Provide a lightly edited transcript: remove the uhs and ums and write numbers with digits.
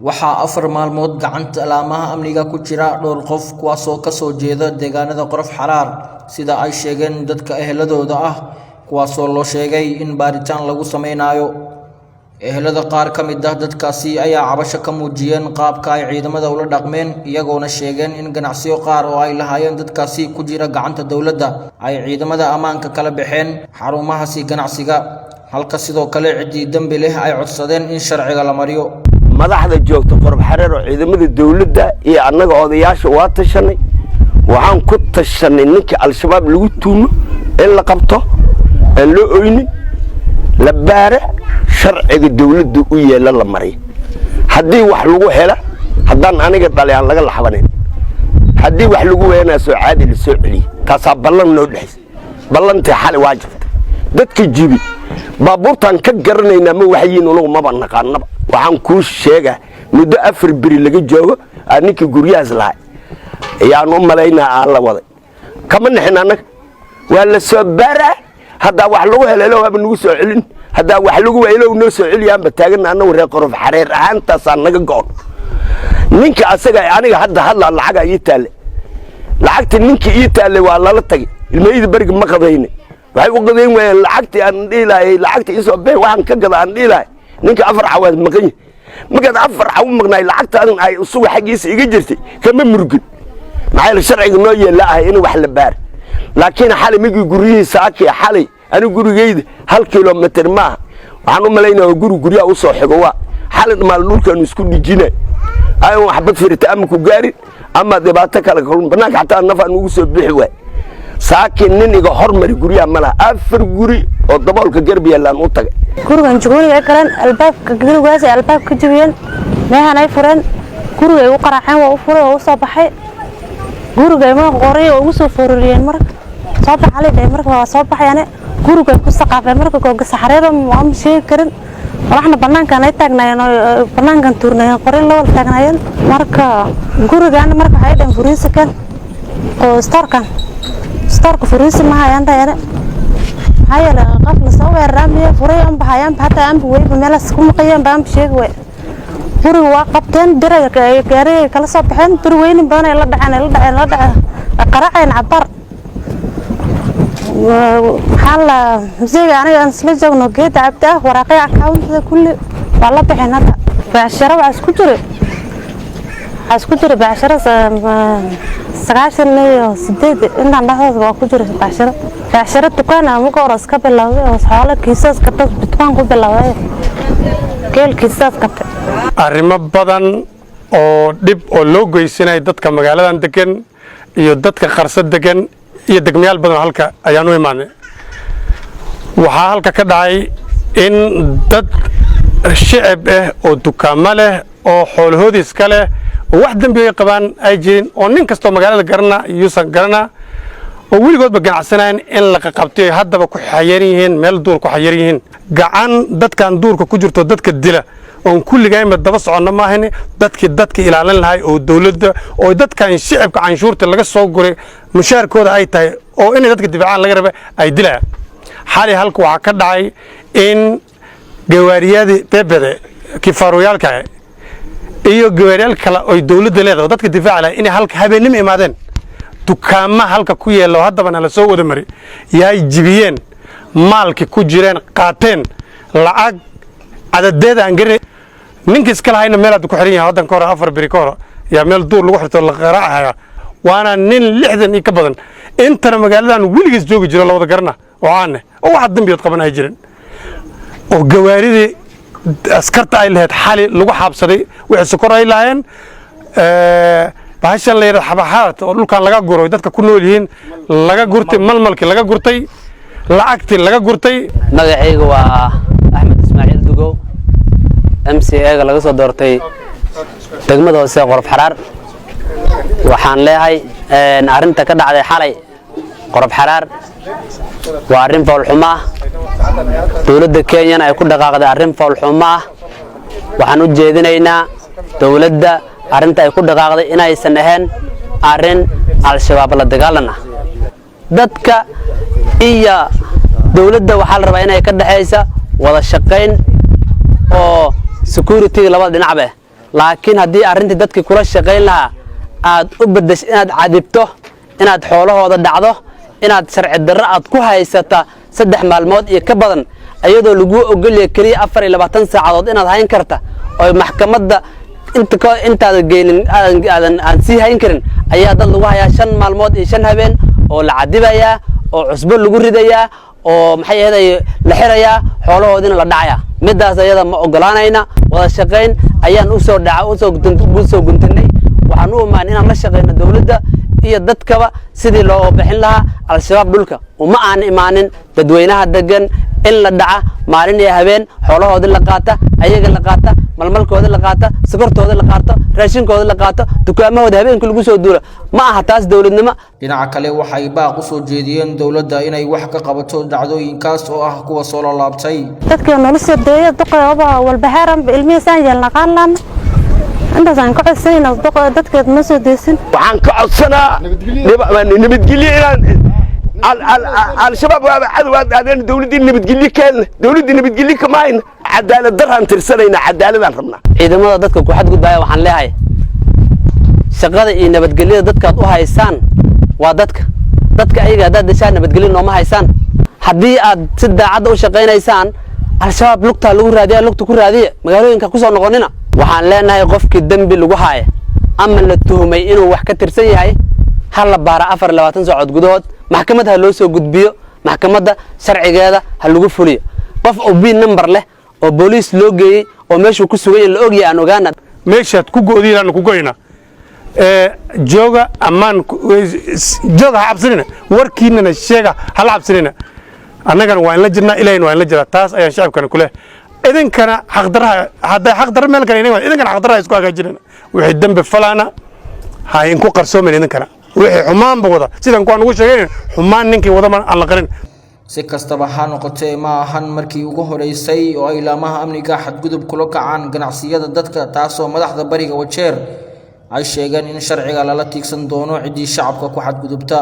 waxaa 4 maalmood gacanta alaamaha amniga ku jira dhowr qof kuwaas oo ka soo jeeda deegaanada Qorof Xaraar sida ay sheegeen dadka eheladooda ah kuwaas oo loo sheegay in baaritaan lagu sameynayo ehelada qaar ka mid ah dadkaasi ayaa cabasho ka muujiyeen qaabka ay ciidamada ula dhaqmeen iyagoona sheegeen in ganacsiyo qaar oo ay lahaayeen dadkaasi ku jira gacanta dawladda ay ciidamada amaanka kala baxeen xarumahaasi ganacsiga halka sidoo kale cidii dambi leh ay codsadeen in sharciga la mariyo madaxda joogta Qorof Xaraar oo ciidamada dawladda iyo annaga odayaasha waa tashanay waxaan ku tashanay ninka al-shabaab lagu tuumo in la qabto in loo oynin la baare sharciga dawladdu u yeela la mariyo hadii wax lagu hela hadaan aniga dhalayaan laga laxabaneyn hadii wax lagu weynaa soo caadi la soo celiyo taas ballan noo dhaxay ballantii xal waa jirta dadka jibi baabuurtan ka garanayna ma waxyiin uu ma banaqaanaba waxaan ku sheegaa muddo 4 biri laga joogo aninka guriyaas lahay ayaan u maleynaa aan la waday kama nixin anaga waa la soo baara hada wax lagu helo waaba nagu soo celin hada wax lagu weeylo noo soo celiyaan ba taagan anagu reer Qorof Xaraar ahaantaas naga go'on ninka asaga aniga hadda lacag ay taale lacagta ninka ii taale waa la tagay ilmeeyada bariga ma qadayna waxay u qadayn waayeen lacagtii aan dhiilay lacagtii isoo bee waxaan ka gada aan dhiilay ninka 4 xawaad maqan markaad 4 xaw maqnay lacagtaan ay usuga xaqiisa iga jirtay kama murugin maxay sharciga noo yeelaa in wax la baar laakiin xalay migi guriyihiisa akay xalay ani gurigeyda 1 kilomitir ma waxaan u maleynaa guriga u soo xigo waa xalay maal dhulkan isku dhijinay ay waxbad firta ama ku gaari ama dibaato kale banaanka xataa nafaan ugu soo bixi way saakin nin iga hormari guriga ma laha 4 guri oo daboolka garbiya laan u tagay gurigan joognay karan albaabka gurigaas albaabka jabiyeen meehan ay fureen guriga ay u qaraaceen waa u furay oo soo baxay guriga ma qoray oo ugu soo fororiyeen marka soo baxay day marka waa soo baxayane guriga ku saqaafay marka googa saxareero ma sheeg karin waxna banaanka ay taagnayeen banaankan tuurnayeen qoray la wal taagnayeen marka gurigan marka ay dhan furiiskan oo starka furiis ma hayaan dayane hayla qafla soo weeraramiya furay aan bahayaan hata aan way meelas ku maqayaan baan sheeg way guriga waa qabteen diraga gaariga kala soo baxeen bir weyn badan ay la dhaceen qaraaceen cabar xalla musiga aniga aan isla joogno geed abta waraaqay account-da kulli wala bixin hada baasharo waa isku jira baasharo 98 intaan dhaxdood waa ku jira baasharo dukaan ama qoros ka bilowday oo xoolo kiisas ka dad dukaan ku bilowday keel kiisas ka arrimo badan oo dib oo loo goysinay dadka magaaladan degan iyo dadka qarsad degan iyo degmayaal badan halka ayaan u imaanay waxa halka ka dhacay in dad shicib ah oo dukaamo leh oo xoolahoodis kale wax dambi ay qabaan ay jireen oo nin kasto magaalada garana yuusan garana oo wiligoodba ganacsanaan in la qabtay haddaba ku xayireen yihiin meel duur ku xayireen yihiin gacan dadkan duurka ku jirto dadka dila oo kulligayma daba socono ma ahayn dadka ilaalin lahay oo dawladda oo dadkan shicibka canshuurta laga soo guray mushaarkooda ay tahay oo in dadka difaacan laga raba ay dilaan xali halka waxa ka dhacay in gawaariyada bebede kifaarooyalka iyo gawaariyal kale oo dawladda leedahay dadka difaaca in halka habeenimo imaadeen dukaama halka ku yeelo haddaba la soo wada mari yaay jibiyeen maalki ku jireen qaateen lacag cadadeeda aan garin ninkiis kala hayna meel aad ku xiran yahay wadan ka hor 4 biri ka hor yaa meel duur lagu xirto la qaraacayo waana nin 60 ka badan intana magaaladan wiligiis joogi jiro la wada garana oo aan oo wax dambiyood qaban ay jireen oo gawaaridi askarta ay lahayd xali lagu xabsaday wixii sokor ay laayeen baashan la yiraahdo xabaxaad oo dhulkan laga guro dadka ku nool yihiin laga gurtay malmalki laga gurtay lacagti laga gurtay magacayga waa Axmed Ismaaciil Dugow MCA ga laga soo doortay degmada hoose Qorof Xaraar waxaan leeyahay arinta ka dhacday xalay Qorof Xaraar waa arin fool xumo dawladda Kenya ay ku dhaqaaqday arin fool xumo waxaan u jeedinaynaa dawladda arinta ay ku dhaqaaqday inaysan ahayn arin al-shabaab la dagaalana dadka iyo dawladda waxa la rabaa inay ka dhaxaysa wada shaqeyn oo security labada dhinac laakiin haddii arrintii dadkii kula shaqayn lahaa aad u bedesho inaad cadibto inaad xoolahooda dhacdo inaad sharci darro aad ku haysata 3 maalmood iyo ka badan ayadoo lagu ogolyahay kaliya 24 saacadood inaad hayn karta oo maxkamadda intaada geynin aan sii hayn karin ayaa dad lagu hayaa 5 maalmood iyo 5 habeen oo la cadibayaa oo cusbo lagu ridayaa oo maxay ahayd la xirayaa xoolahoodina la dhacayaa midaas ayada ma ogolaanayna wada shaqayn ayaan u soo guntanay waxaan u imaan inaan la shaqeyno dawladda iyo dadkaba sidii loo bixin lahaa al-shabaab dhulka uma aan imaanin dadweynaha degan in la dhaca maalin iyo habeen xoolahoodii la qaata ayaga la qaata malmalkooda la qaata safartooda la qaato raashinkooda la qaato dukaamahooda habeenkii lagu soo duula ma aha taas dawladnimo dhinaca kale waxay baaq u soo jeediyeen dawladda inay wax ka qabato dhacdooyinkaas oo ah kuwa soo laabtay dadka nolosha deeyo duqeyba walbaharan ilmihiisan yeelna qaalan intaas aan ka codsanayna dadkeed ma soo deesin waxaan ka codsanaa nabadgelyo inaan al-shabaab waa cadow aadeen dawladii nabadgelyo keen dawladii nabadgelyo kama hayna cadaalad daraan tirsanayna cadaaladaan rabnaa ciidamada dadka ku xadgudbaya waxaan leeyahay shaqada iyo nabadgelyada dadkaad u haysaan waa dadka ayaga haddaad deshaan nabadgelyo nooma haysaan haddii aad si daacadda u shaqaynaysaan al-shabaab lugtaa lagu raadiya lugta ku raadiya magaalooyinka ku soo noqonina waxaan leenahay qofkii dembi lagu haaya ama la tuhumay inuu wax ka tirsan yahay hal la baara 24 saacadood gudahood maxkamad ha loo soo gudbiyo maxkamadda sharcigeeda ha lagu fuliyo qof oo bin number leh oo booliis loo geeyay oo meeshuu ku sugan yahay la ogyahay aan ogaana meeshaad ku go'diinaan ku go'ina jooga ammaan jooga cabsanina warkiinana sheega hal cabsanina annagana waa in la jirnaa ilaahayna waa in la jiraa taas ayaan shacabkana ku leeyahay idinkana xaqdaraha hadday xaqdara meel kale idinkana xaqdaraha isku hagaajinana wixii dambe falaana ha inku qarsoomin idinkana wixii xumaanba wada sidan kuwaan ugu sheegayn xumaan ninkii wadama aan la qarin si kastaba ha noqotee ma ahan markii ugu horeysay oo ay laamaha amniga xadgudub kula kacaan ganacsiyada dadka taasoo madaxda bariga Wajeer ay sheegeen in sharciga lala tiigsan doono cidii shacabka ku xadgudubta